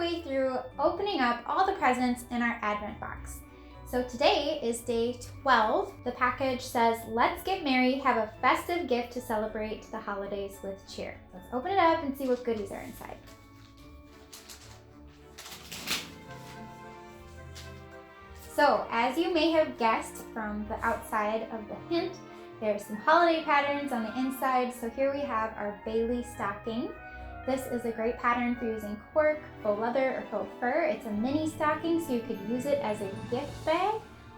halfway through opening up all the presents in our Advent box. So today is day 12. The package says, "Let's get merry, have a festive gift to celebrate the holidays with cheer." Let's open it up and see what goodies are inside. So, as you may have guessed from the outside of the hint, there's some holiday patterns on the inside. So here we have our Bailey stocking. This is a great pattern for using cork, faux leather, or faux fur. It's a mini stocking, so you could use it as a gift bag,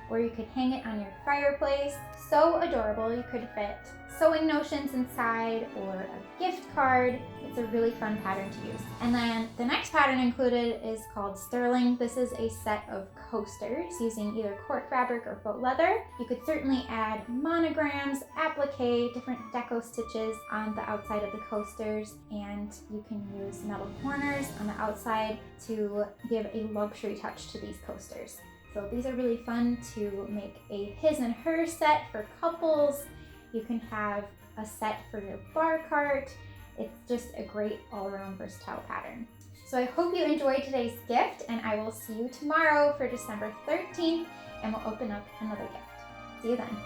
or you could hang it on your fireplace. So adorable. You could fit sewing notions inside or a gift card. It's a really fun pattern to use. And then the next pattern included is called Sterling. This is a set of coasters using either cork fabric or faux leather. You could certainly add monograms, applique, different deco stitches on the outside of the coasters, and you can use metal corners on the outside to give a luxury touch to these coasters. So these are really fun to make a his and her set for couples. You can have a set for your bar cart. It's just a great all-around versatile pattern. So I hope you enjoyed today's gift, and I will see you tomorrow for December 13th, and we'll open up another gift. See you then.